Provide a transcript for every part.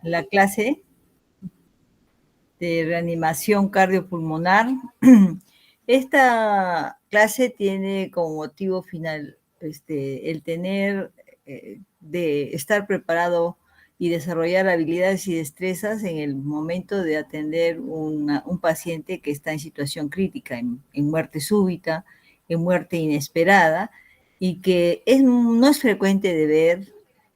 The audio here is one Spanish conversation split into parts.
la clase de reanimación cardiopulmonar. Esta clase tiene como motivo final el tener, de estar preparado y desarrollar habilidades y destrezas en el momento de atender un paciente que está en situación crítica, en muerte súbita, en muerte inesperada, y que no es frecuente de ver.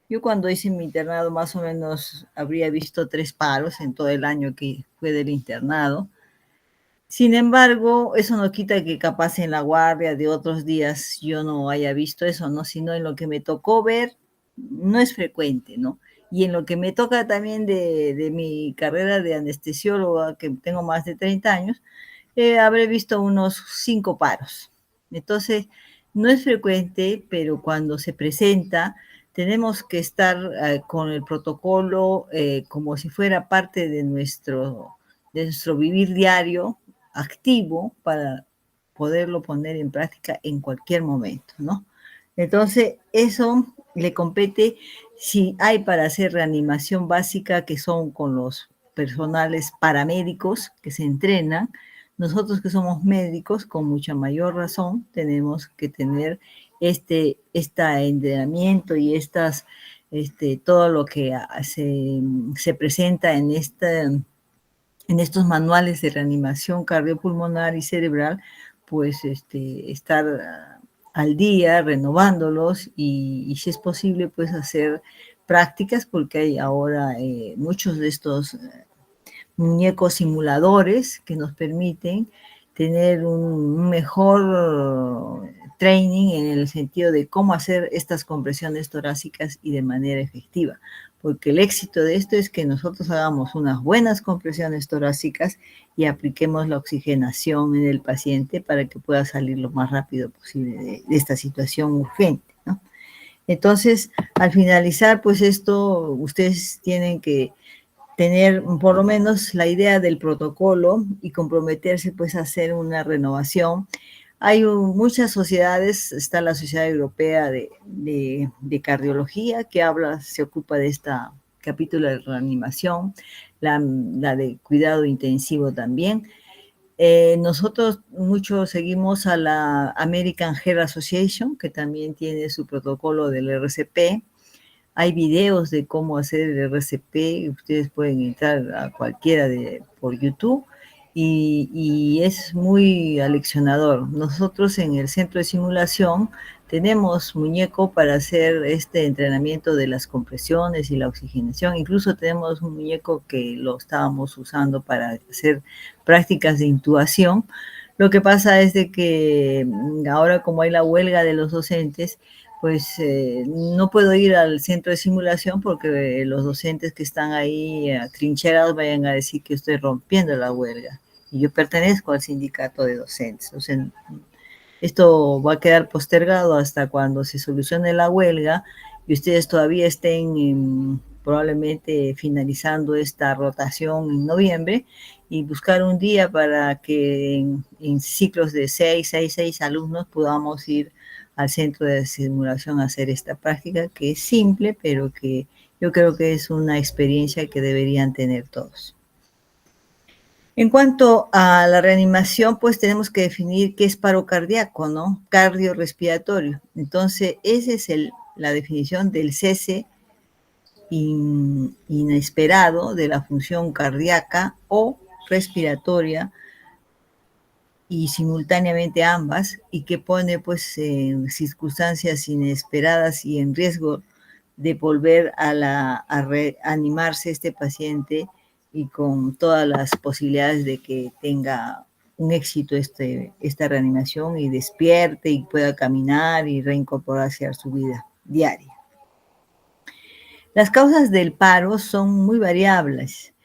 Yo cuando hice mi internado más o menos habría visto 3 paros en todo el año que fue del internado. Sin embargo, eso no quita que capaz en la guardia de otros días yo no haya visto eso, ¿no? Sino en lo que me tocó ver, no es frecuente, ¿no? Y en lo que me toca también de mi carrera de anestesióloga, que tengo más de 30 años, habré visto unos 5 paros. Entonces, no es frecuente, pero cuando se presenta, tenemos que estar con el protocolo como si fuera parte de nuestro vivir diario, activo, para poderlo poner en práctica en cualquier momento, ¿no? Entonces, eso le compete si hay para hacer reanimación básica, que son con los personales paramédicos que se entrenan. Nosotros que somos médicos, con mucha mayor razón, tenemos que tener este entrenamiento y todo lo que se presenta en estos manuales de reanimación cardiopulmonar y cerebral, pues estar al día, renovándolos y si es posible, pues hacer prácticas, porque hay ahora muchos de estos muñecos simuladores que nos permiten tener un mejor training en el sentido de cómo hacer estas compresiones torácicas y de manera efectiva, porque el éxito de esto es que nosotros hagamos unas buenas compresiones torácicas y apliquemos la oxigenación en el paciente para que pueda salir lo más rápido posible de esta situación urgente, ¿no? Entonces, al finalizar, pues esto, ustedes tienen que tener por lo menos la idea del protocolo y comprometerse pues a hacer una renovación. Hay muchas sociedades, está la Sociedad Europea de Cardiología que se ocupa de esta capítulo de reanimación, la de cuidado intensivo también. Nosotros mucho seguimos a la American Heart Association, que también tiene su protocolo del RCP. Hay videos de cómo hacer el RCP, ustedes pueden entrar a cualquiera por YouTube y es muy aleccionador. Nosotros en el centro de simulación tenemos muñeco para hacer este entrenamiento de las compresiones y la oxigenación. Incluso tenemos un muñeco que lo estábamos usando para hacer prácticas de intubación. Lo que pasa es de que ahora, como hay la huelga de los docentes, pues no puedo ir al centro de simulación porque los docentes que están ahí atrincherados vayan a decir que estoy rompiendo la huelga. Y yo pertenezco al sindicato de docentes. O sea, esto va a quedar postergado hasta cuando se solucione la huelga y ustedes todavía estén probablemente finalizando esta rotación en noviembre, y buscar un día para que en ciclos de 6 alumnos podamos ir al centro de simulación a hacer esta práctica, que es simple, pero que yo creo que es una experiencia que deberían tener todos. En cuanto a la reanimación, pues tenemos que definir qué es paro cardíaco, ¿no? Cardiorrespiratorio. Entonces, esa es la definición del cese inesperado de la función cardíaca o respiratoria, y simultáneamente ambas, y que pone pues en circunstancias inesperadas y en riesgo de volver a reanimarse este paciente, y con todas las posibilidades de que tenga un éxito esta reanimación y despierte y pueda caminar y reincorporarse a su vida diaria. Las causas del paro son muy variables.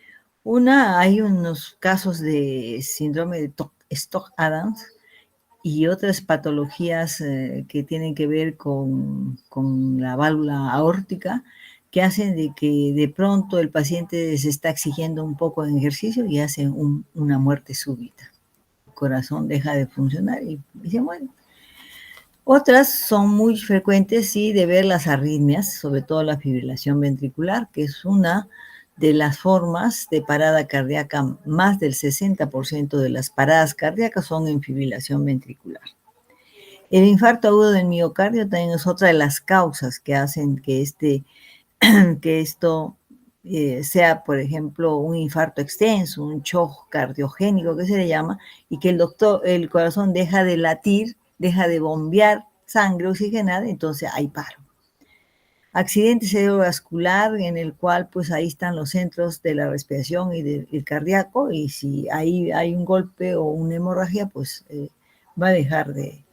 Hay unos casos de síndrome de Stock-Adams y otras patologías que tienen que ver con la válvula aórtica, que hacen de que de pronto el paciente se está exigiendo un poco de ejercicio y hace una muerte súbita. El corazón deja de funcionar y se muere. Otras son muy frecuentes, sí, de ver las arritmias, sobre todo la fibrilación ventricular, que es una de las formas de parada cardíaca, más del 60% de las paradas cardíacas son en fibrilación ventricular. El infarto agudo del miocardio también es otra de las causas que hacen que esto sea, por ejemplo, un infarto extenso, un shock cardiogénico, que se le llama, y que el corazón deja de latir, deja de bombear sangre oxigenada, entonces hay paro. Accidente cerebrovascular, en el cual pues ahí están los centros de la respiración y del cardíaco, y si ahí hay un golpe o una hemorragia, pues va a dejar de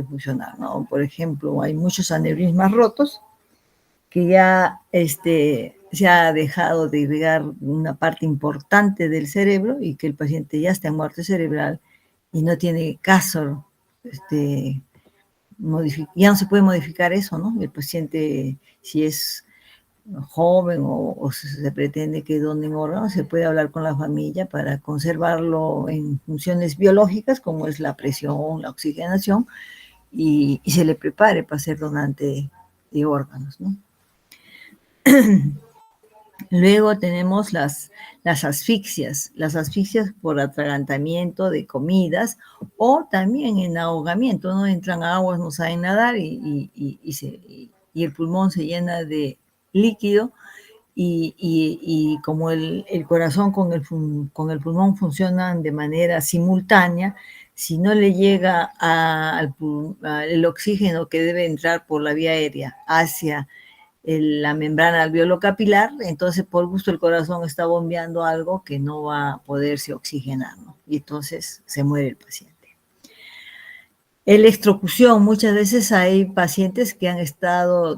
funcionar, ¿no? Por ejemplo, hay muchos aneurismas rotos que ya se ha dejado de irrigar una parte importante del cerebro y que el paciente ya está en muerte cerebral y no tiene caso, ya no se puede modificar eso, ¿no? El paciente, si es joven o se pretende que donen órganos, se puede hablar con la familia para conservarlo en funciones biológicas, como es la presión, la oxigenación, y se le prepare para ser donante de órganos, ¿no? Luego tenemos las asfixias por atragantamiento de comidas o también en ahogamiento, ¿no? Entran aguas, no saben nadar y el pulmón se llena de líquido y como el corazón con el pulmón funcionan de manera simultánea, si no le llega el oxígeno que debe entrar por la vía aérea hacia la membrana alveolo-capilar, entonces por gusto el corazón está bombeando algo que no va a poderse oxigenar, ¿no? Y entonces se muere el paciente. Electrocución, muchas veces hay pacientes que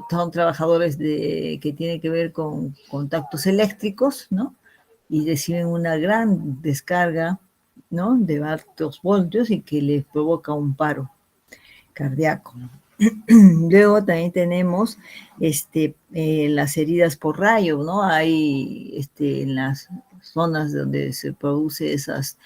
son trabajadores que tienen que ver con contactos eléctricos, ¿no? Y reciben una gran descarga, ¿no? De altos voltios y que les provoca un paro cardíaco. Luego también tenemos las heridas por rayo, ¿no? Hay en las zonas donde se produce esas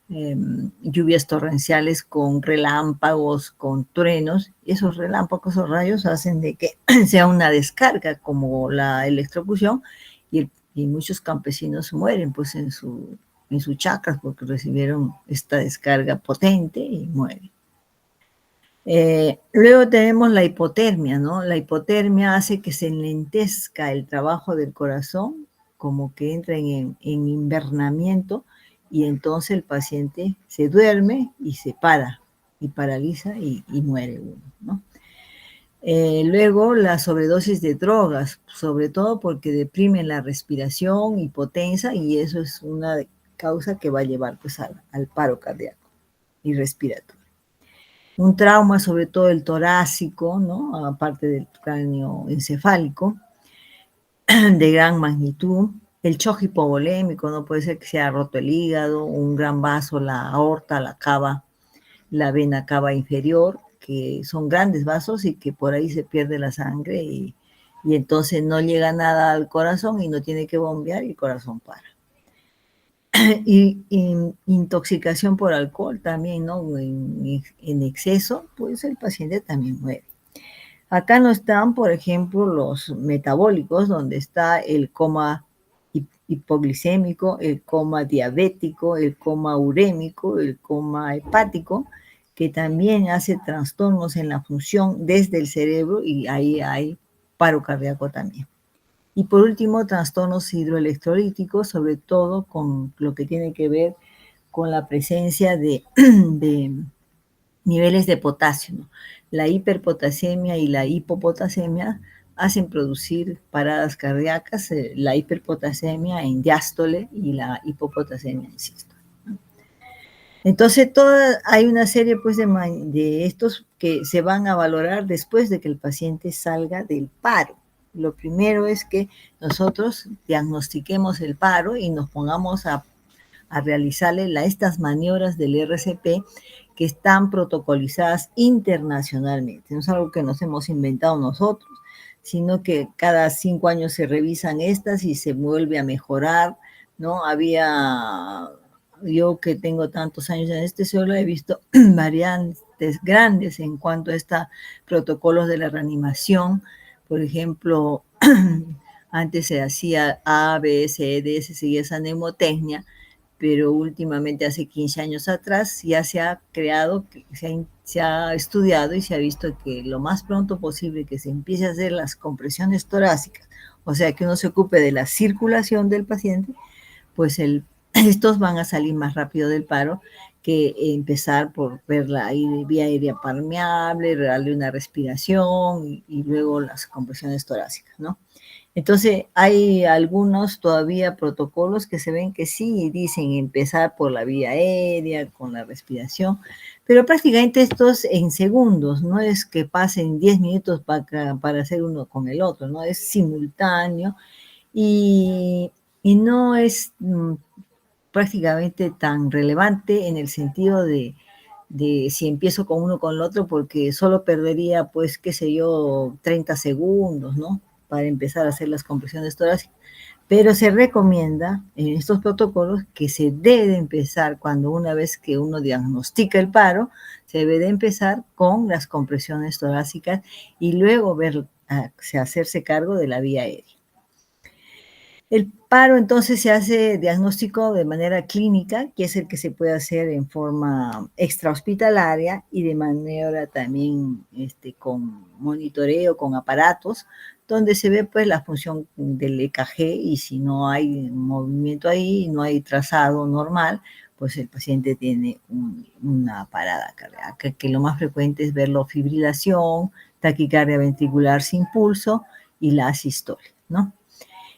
lluvias torrenciales con relámpagos, con truenos, esos relámpagos o rayos hacen de que sea una descarga como la electrocución y muchos campesinos mueren pues en sus chacras porque recibieron esta descarga potente y mueren. Luego tenemos la hipotermia, ¿no? La hipotermia hace que se enlentezca el trabajo del corazón, como que entra en invernamiento, y entonces el paciente se duerme y se para, y paraliza y muere uno, ¿no? Luego la sobredosis de drogas, sobre todo porque deprimen la respiración, hipotensa, y eso es una causa que va a llevar pues al paro cardíaco y respiratorio. Un trauma, sobre todo el torácico, ¿no? Aparte del cráneo encefálico, de gran magnitud. El shock hipovolémico, no puede ser que se haya roto el hígado, un gran vaso, la aorta, la vena cava inferior, que son grandes vasos y que por ahí se pierde la sangre y entonces no llega nada al corazón y no tiene que bombear y el corazón para. Y intoxicación por alcohol también, ¿no? En exceso, pues el paciente también muere. Acá no están, por ejemplo, los metabólicos, donde está el coma hipoglicémico, el coma diabético, el coma urémico, el coma hepático, que también hace trastornos en la función desde el cerebro y ahí hay paro cardíaco también. Y por último, trastornos hidroelectrolíticos, sobre todo con lo que tiene que ver con la presencia de niveles de potasio, ¿no? La hiperpotasemia y la hipopotasemia hacen producir paradas cardíacas, la hiperpotasemia en diástole y la hipopotasemia en sístole. Entonces, hay una serie pues, de estos que se van a valorar después de que el paciente salga del paro. Lo primero es que nosotros diagnostiquemos el paro y nos pongamos a realizarle estas maniobras del RCP que están protocolizadas internacionalmente. No es algo que nos hemos inventado nosotros, sino que cada 5 años se revisan estas y se vuelve a mejorar, ¿no? Yo que tengo tantos años en solo he visto variantes grandes en cuanto a estos protocolos de la reanimación. Por ejemplo, Antes se hacía A, B, C, D, se seguía esa mnemotecnia, pero últimamente, hace 15 años atrás, ya se ha creado, se ha estudiado y se ha visto que lo más pronto posible que se empiece a hacer las compresiones torácicas, o sea, que uno se ocupe de la circulación del paciente, pues estos van a salir más rápido del paro que empezar por ver la vía aérea permeable, darle una respiración y luego las compresiones torácicas, ¿no? Entonces, hay algunos todavía protocolos que se ven que sí dicen empezar por la vía aérea, con la respiración, pero prácticamente estos en segundos, no es que pasen 10 minutos para hacer uno con el otro, ¿no? Es simultáneo y, y no es prácticamente tan relevante en el sentido de si empiezo con uno con el otro, porque solo perdería, pues, qué sé yo, 30 segundos, ¿no? Para empezar a hacer las compresiones torácicas. Pero se recomienda en estos protocolos que se debe empezar cuando una vez que uno diagnostica el paro, se debe de empezar con las compresiones torácicas y luego hacerse cargo de la vía aérea. El paro entonces se hace diagnóstico de manera clínica, que es el que se puede hacer en forma extrahospitalaria y de manera también con monitoreo, con aparatos, donde se ve pues la función del EKG y si no hay movimiento ahí, no hay trazado normal, pues el paciente tiene una parada cardíaca, que lo más frecuente es verlo fibrilación, taquicardia ventricular sin pulso y la asistolia, ¿no?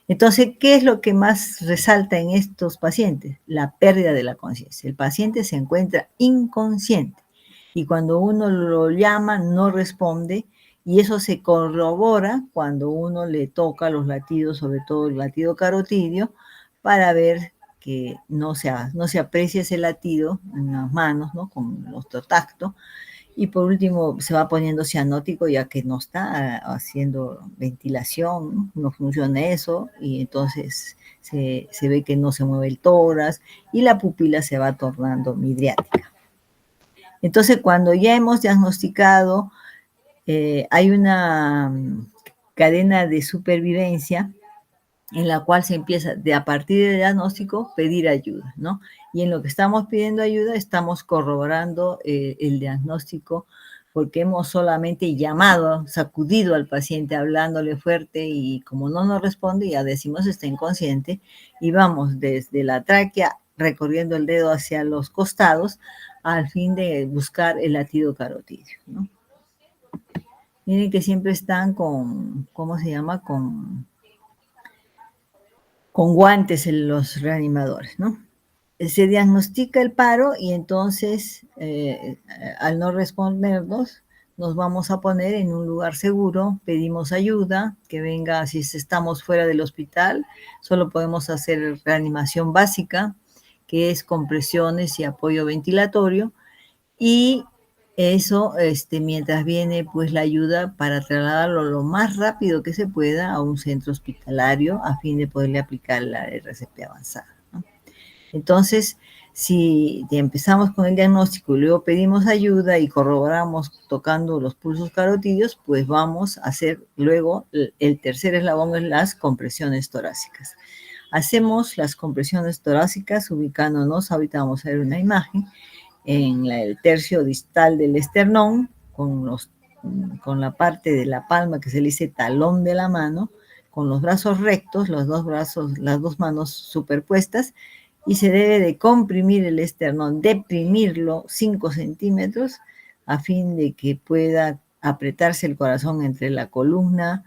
Entonces, ¿qué es lo que más resalta en estos pacientes? La pérdida de la conciencia. El paciente se encuentra inconsciente y cuando uno lo llama no responde y eso se corrobora cuando uno le toca los latidos, sobre todo el latido carotidio, para ver que no se aprecia ese latido en las manos, ¿no? Con los tacto, y por último, se va poniendo cianótico ya que no está haciendo ventilación, no funciona eso, y entonces se ve que no se mueve el tórax y la pupila se va tornando midriática. Entonces, cuando ya hemos diagnosticado, hay una cadena de supervivencia en la cual se empieza a partir del diagnóstico pedir ayuda, ¿no? Y en lo que estamos pidiendo ayuda estamos corroborando el diagnóstico porque hemos solamente llamado, sacudido al paciente hablándole fuerte y como no nos responde ya decimos está inconsciente y vamos desde la tráquea recorriendo el dedo hacia los costados al fin de buscar el latido carotidio, ¿no? Miren que siempre están con, ¿cómo se llama? Con guantes en los reanimadores, ¿no? Se diagnostica el paro y entonces, al no respondernos, nos vamos a poner en un lugar seguro, pedimos ayuda, que venga, si estamos fuera del hospital, solo podemos hacer reanimación básica, que es compresiones y apoyo ventilatorio, y eso, mientras viene pues la ayuda para trasladarlo lo más rápido que se pueda a un centro hospitalario a fin de poderle aplicar la RCP avanzada, ¿no? Entonces, si empezamos con el diagnóstico y luego pedimos ayuda y corroboramos tocando los pulsos carotidios, pues vamos a hacer luego el tercer eslabón en las compresiones torácicas. Hacemos las compresiones torácicas ubicándonos, ahorita vamos a ver una imagen, en el tercio distal del esternón, con la parte de la palma que se le dice talón de la mano, con los brazos rectos, los dos brazos, las dos manos superpuestas, y se debe de comprimir el esternón, deprimirlo 5 centímetros a fin de que pueda apretarse el corazón entre la columna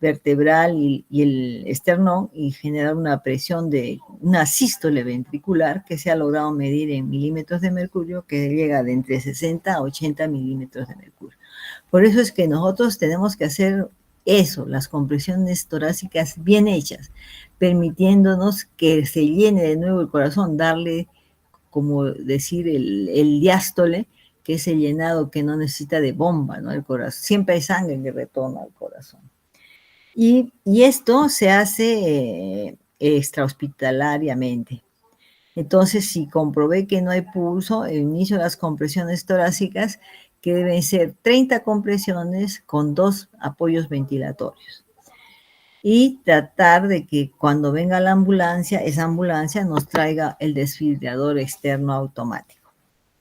vertebral y el esternón y generar una presión de una sístole ventricular que se ha logrado medir en milímetros de mercurio que llega de entre 60 a 80 milímetros de mercurio. Por eso es que nosotros tenemos que hacer eso, las compresiones torácicas bien hechas, permitiéndonos que se llene de nuevo el corazón, darle, como decir, el diástole, que es el llenado que no necesita de bomba, ¿no? El corazón. Siempre hay sangre que retorna al corazón. Y esto se hace extrahospitalariamente. Entonces, si comprobé que no hay pulso, inicio las compresiones torácicas, que deben ser 30 compresiones con 2 apoyos ventilatorios. y tratar de que cuando venga la ambulancia, esa ambulancia nos traiga el desfibrilador externo automático,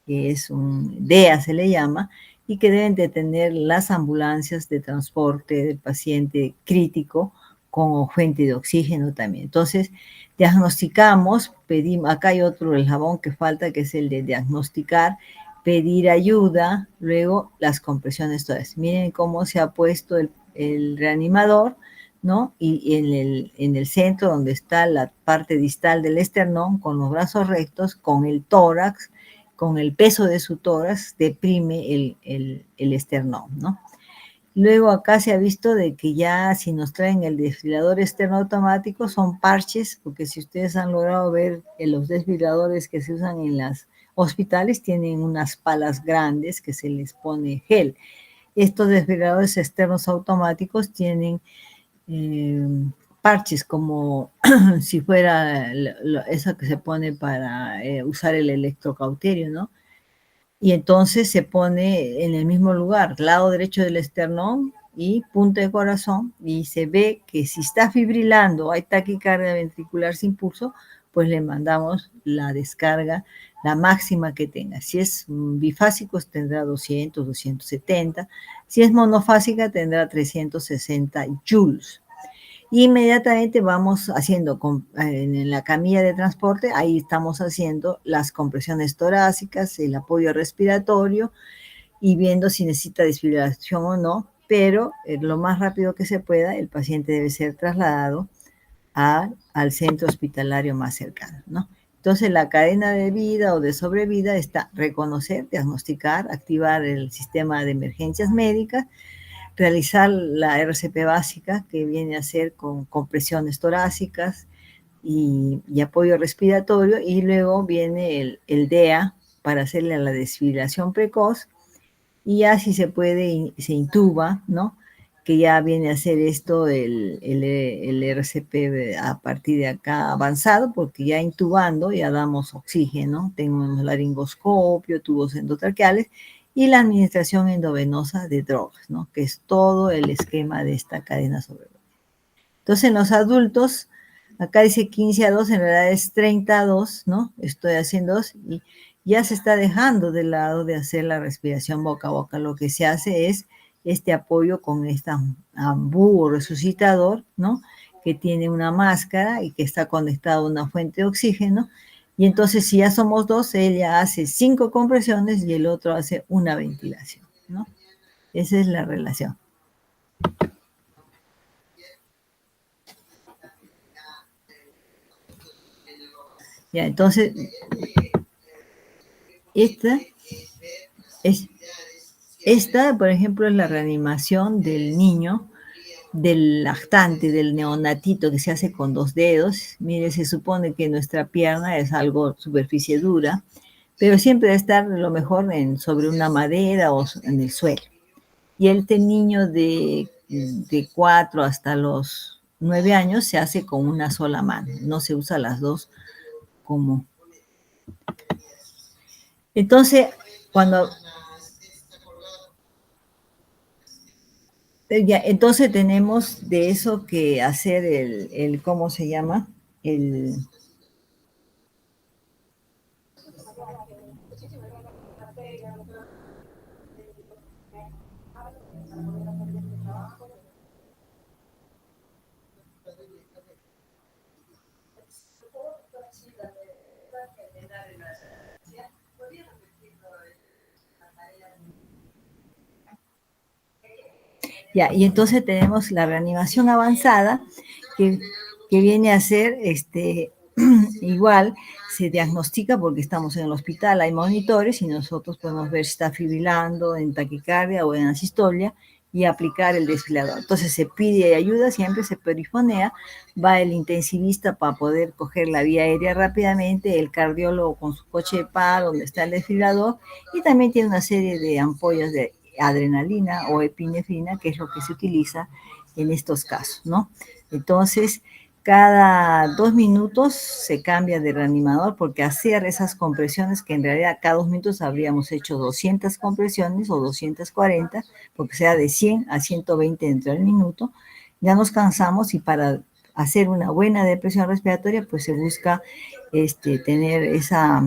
que es un DEA se le llama, y que deben de tener las ambulancias de transporte del paciente crítico con fuente de oxígeno también. Entonces, diagnosticamos, pedimos, acá hay otro eslabón que falta, que es el de diagnosticar, pedir ayuda, luego las compresiones todas. Miren cómo se ha puesto el reanimador, ¿no? Y en el centro donde está la parte distal del esternón, con los brazos rectos, con el tórax, con el peso de su tórax, deprime el esternón, ¿no? Luego acá se ha visto de que ya si nos traen el desfibrilador externo automático son parches, porque si ustedes han logrado ver los desfibriladores que se usan en los hospitales tienen unas palas grandes que se les pone gel. Estos desfibriladores externos automáticos tienen eh, parches como si fuera esa que se pone para usar el electrocauterio, ¿no? Y entonces se pone en el mismo lugar, lado derecho del esternón y punta de corazón, y se ve que si está fibrilando, hay taquicardia ventricular sin pulso, pues le mandamos la descarga, la máxima que tenga. Si es bifásico tendrá 200, 270, si es monofásica tendrá 360 joules. Inmediatamente vamos haciendo en la camilla de transporte, ahí estamos haciendo las compresiones torácicas, el apoyo respiratorio y viendo si necesita desfibrilación o no, pero lo más rápido que se pueda, el paciente debe ser trasladado al centro hospitalario más cercano, ¿no? Entonces, la cadena de vida o de sobrevida está reconocer, diagnosticar, activar el sistema de emergencias médicas, realizar la RCP básica, que viene a ser con compresiones torácicas y apoyo respiratorio, y luego viene el DEA para hacerle la desfibrilación precoz, y ya si se puede, se intuba, ¿no? Que ya viene a ser esto el RCP a partir de acá avanzado, porque ya intubando ya damos oxígeno, tenemos laringoscopio, tubos endotraqueales y la administración endovenosa de drogas, ¿no? Que es todo el esquema de esta cadena sobre. Entonces, en los adultos, acá dice 15 a 2, en realidad es 30 a 2, ¿no? Estoy haciendo 2 y ya se está dejando de lado de hacer la respiración boca a boca. Lo que se hace es este apoyo con este ambú resucitador, ¿no? Que tiene una máscara y que está conectado a una fuente de oxígeno. Y entonces, si ya somos dos, ella hace 5 compresiones y el otro hace una ventilación, ¿no? Esa es la relación. Ya, entonces, esta, por ejemplo, es la reanimación del niño, del lactante, del neonatito, que se hace con 2 dedos. Mire, se supone que nuestra pierna es algo superficie dura, pero siempre debe estar lo mejor sobre una madera o en el suelo. Y este niño de 4 hasta los 9 años se hace con una sola mano, no se usa las dos como. Entonces, cuando ya, entonces tenemos de eso que hacer ¿cómo se llama? Ya, y entonces tenemos la reanimación avanzada, que, que viene a ser igual, se diagnostica porque estamos en el hospital, hay monitores y nosotros podemos ver si está fibrilando en taquicardia o en asistolia y aplicar el desfibrilador. Entonces se pide ayuda, siempre se perifonea, va el intensivista para poder coger la vía aérea rápidamente, el cardiólogo con su coche de par donde está el desfibrilador, y también tiene una serie de ampollas de adrenalina o epinefrina, que es lo que se utiliza en estos casos, ¿no? Entonces, cada 2 minutos se cambia de reanimador, porque hacer esas compresiones, que en realidad cada 2 minutos habríamos hecho 200 compresiones o 240, porque sea de 100 a 120 dentro del minuto, ya nos cansamos y para hacer una buena depresión respiratoria, pues se busca tener esa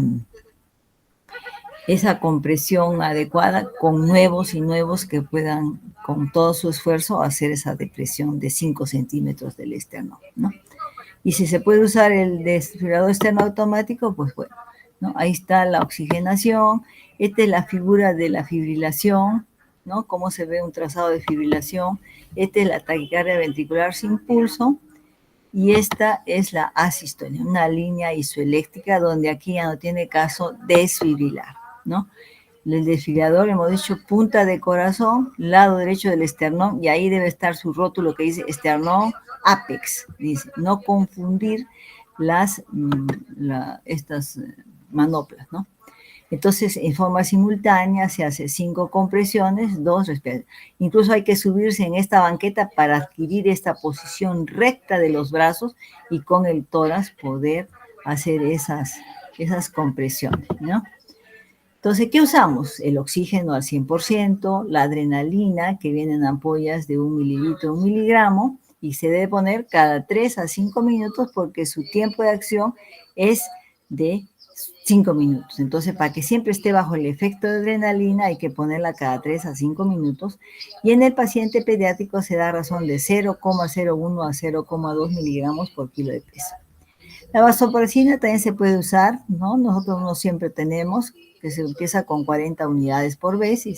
compresión adecuada con nuevos y nuevos que puedan, con todo su esfuerzo, hacer esa depresión de 5 centímetros del esternón, ¿no? Y si se puede usar el desfibrilador externo automático, pues bueno, ¿no? Ahí está la oxigenación, esta es la figura de la fibrilación, ¿no? Cómo se ve un trazado de fibrilación, esta es la taquicardia ventricular sin pulso, y esta es la asistolia, una línea isoeléctrica donde aquí ya no tiene caso desfibrilar, ¿no? El desfibrilador, hemos dicho, punta de corazón, lado derecho del esternón, y ahí debe estar su rótulo que dice esternón apex, dice, no confundir estas manoplas, ¿no? Entonces, en forma simultánea se hace 5 compresiones, 2 respiraciones. Incluso hay que subirse en esta banqueta para adquirir esta posición recta de los brazos y con el tórax poder hacer esas compresiones, ¿no? Entonces, ¿qué usamos? El oxígeno al 100%, la adrenalina, que viene en ampollas de 1 mililitro, 1 miligramo, y se debe poner cada 3 a 5 minutos porque su tiempo de acción es de 5 minutos. Entonces, para que siempre esté bajo el efecto de adrenalina, hay que ponerla cada 3 a 5 minutos. Y en el paciente pediátrico se da razón de 0,01 a 0,2 miligramos por kilo de peso. La vasopresina también se puede usar, ¿no? Nosotros no siempre tenemos, que se empieza con 40 unidades por vez y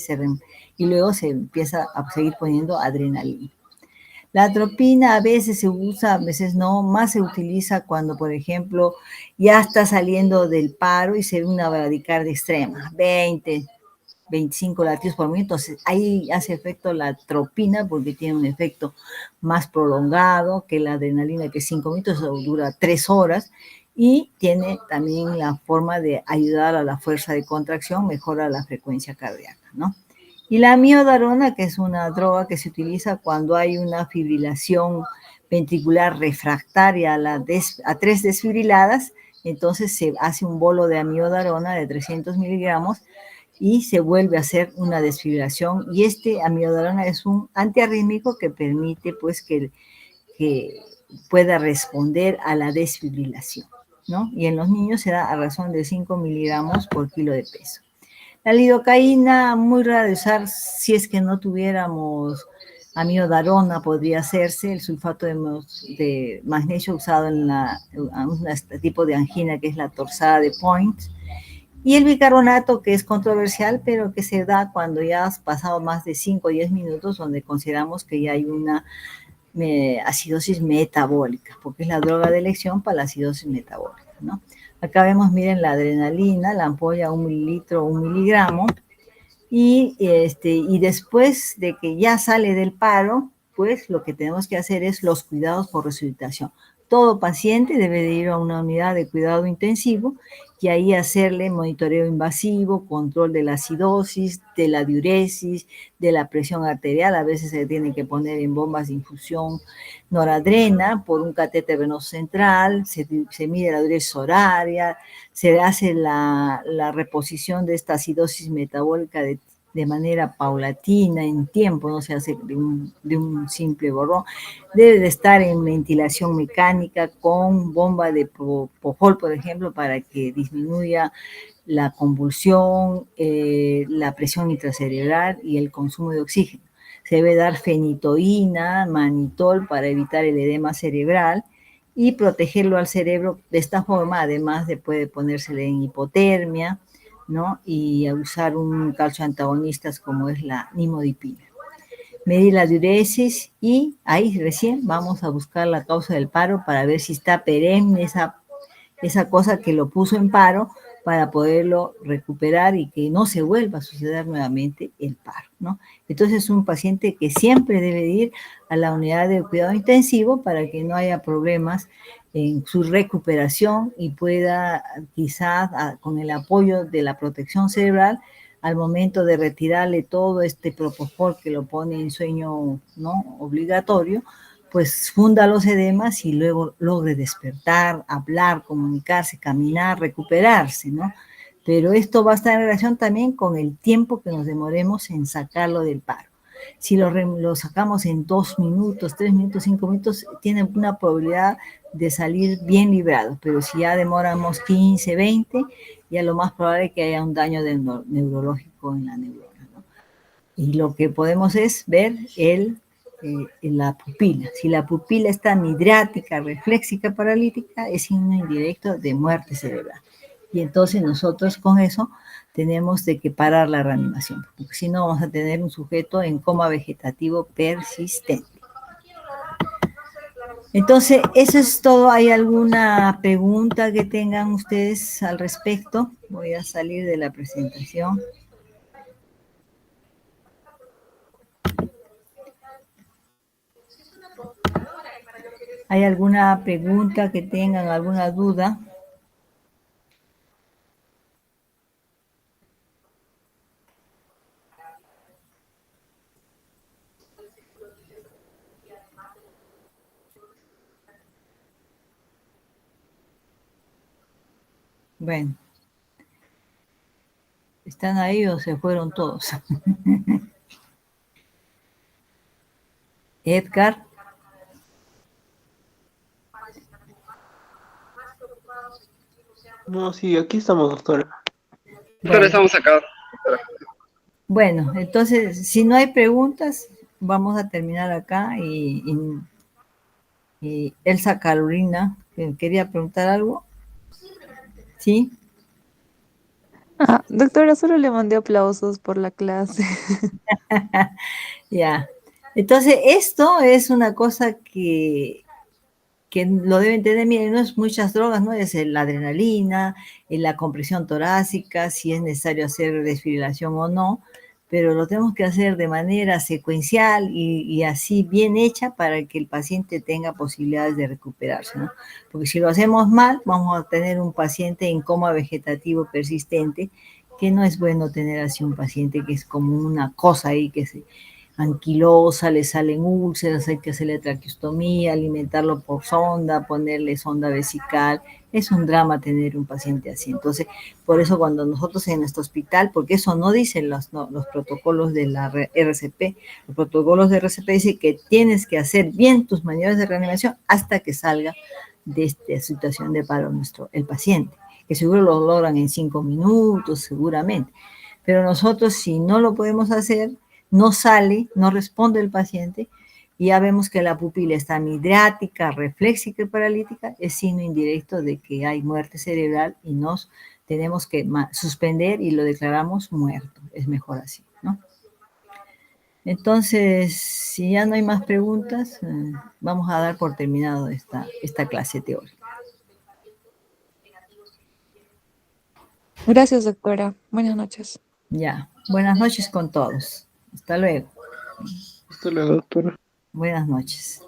luego se empieza a seguir poniendo adrenalina. La atropina a veces se usa, a veces no, más se utiliza cuando, por ejemplo, ya está saliendo del paro y se ve una bradicardia extrema, 20, 25 latidos por minuto. Entonces, ahí hace efecto la atropina porque tiene un efecto más prolongado que la adrenalina, que 5 minutos, dura 3 horas, y tiene también la forma de ayudar a la fuerza de contracción, mejora la frecuencia cardíaca, ¿no? Y la amiodarona, que es una droga que se utiliza cuando hay una fibrilación ventricular refractaria a 3 desfibriladas, entonces se hace un bolo de amiodarona de 300 miligramos y se vuelve a hacer una desfibrilación. Y amiodarona es un antiarrítmico que permite pues que pueda responder a la desfibrilación, ¿no? Y en los niños se da a razón de 5 miligramos por kilo de peso. La lidocaína, muy rara de usar si es que no tuviéramos amiodarona, podría hacerse el sulfato de magnesio usado en un tipo de angina que es la torsada de Point, y el bicarbonato, que es controversial, pero que se da cuando ya has pasado más de 5 o 10 minutos, donde consideramos que ya hay una acidosis metabólica, porque es la droga de elección para la acidosis metabólica, ¿no? Acá vemos, miren, la adrenalina, la ampolla 1 mililitro, 1 miligramo, y después de que ya sale del paro, pues lo que tenemos que hacer es los cuidados por resucitación. Todo paciente debe de ir a una unidad de cuidado intensivo y ahí hacerle monitoreo invasivo, control de la acidosis, de la diuresis, de la presión arterial. A veces se tiene que poner en bombas de infusión noradrena por un catéter venoso central, se mide la diuresis horaria, se hace la reposición de esta acidosis metabólica de manera paulatina, en tiempo, no se hace de un simple borrón. Debe de estar en ventilación mecánica con bomba de Pojol, por ejemplo, para que disminuya la convulsión, la presión intracerebral y el consumo de oxígeno. Se debe dar fenitoína, manitol para evitar el edema cerebral y protegerlo al cerebro de esta forma, además de puede ponérsele en hipotermia, ¿no? Y a usar un calcio antagonistas como es la nimodipina. Medir la diuresis y ahí recién vamos a buscar la causa del paro para ver si está perenne esa cosa que lo puso en paro para poderlo recuperar y que no se vuelva a suceder nuevamente el paro, ¿no? Entonces es un paciente que siempre debe ir a la unidad de cuidado intensivo para que no haya problemas en su recuperación y pueda quizás con el apoyo de la protección cerebral al momento de retirarle todo este propofol que lo pone en sueño no obligatorio, pues funda los edemas y luego logre despertar, hablar, comunicarse, caminar, recuperarse, ¿no? Pero esto va a estar en relación también con el tiempo que nos demoremos en sacarlo del paro. Si lo sacamos en 2 minutos, 3 minutos, 5 minutos, tiene una probabilidad de salir bien librado, pero si ya demoramos 15, 20, ya lo más probable es que haya un daño neurológico en la neurona, ¿no? Y lo que podemos es ver la pupila. Si la pupila está midriática, reflexica, paralítica, es signo indirecto de muerte cerebral. Y entonces nosotros con eso tenemos de que parar la reanimación, porque si no vamos a tener un sujeto en coma vegetativo persistente. Entonces, eso es todo. ¿Hay alguna pregunta que tengan ustedes al respecto? Voy a salir de la presentación. ¿Hay alguna pregunta que tengan, alguna duda? Bueno, ¿están ahí o se fueron todos? Edgar. No, sí, aquí estamos, doctora. Doctora, Bueno, estamos acá. bueno, entonces, si no hay preguntas, vamos a terminar acá y Elsa Carolina, ¿quería preguntar algo? ¿Sí? Ah, doctora, solo le mandé aplausos por la clase. Ya. Entonces, esto es una cosa que lo deben tener, miren, no es muchas drogas, ¿no? Es la adrenalina, la compresión torácica, si es necesario hacer desfibrilación o no, pero lo tenemos que hacer de manera secuencial y así bien hecha para que el paciente tenga posibilidades de recuperarse, ¿no? Porque si lo hacemos mal, vamos a tener un paciente en coma vegetativo persistente, que no es bueno tener así un paciente que es como una cosa ahí que se anquilosa, le salen úlceras, hay que hacerle traqueostomía, alimentarlo por sonda, ponerle sonda vesical. Es un drama tener un paciente así. Entonces, por eso cuando nosotros en nuestro hospital, porque eso no dicen los protocolos de la RCP, los protocolos de RCP dicen que tienes que hacer bien tus maniobras de reanimación hasta que salga de esta situación de paro el paciente, que seguro lo logran en 5 minutos, seguramente. Pero nosotros, si no lo podemos hacer, no sale, no responde el paciente, y ya vemos que la pupila está midriática, reflexica y paralítica, es signo indirecto de que hay muerte cerebral y nos tenemos que suspender y lo declaramos muerto. Es mejor así, ¿no? Entonces, si ya no hay más preguntas, vamos a dar por terminado esta clase teórica. Gracias, doctora. Buenas noches. Ya, buenas noches con todos. Hasta luego. Hasta luego, doctora. Buenas noches.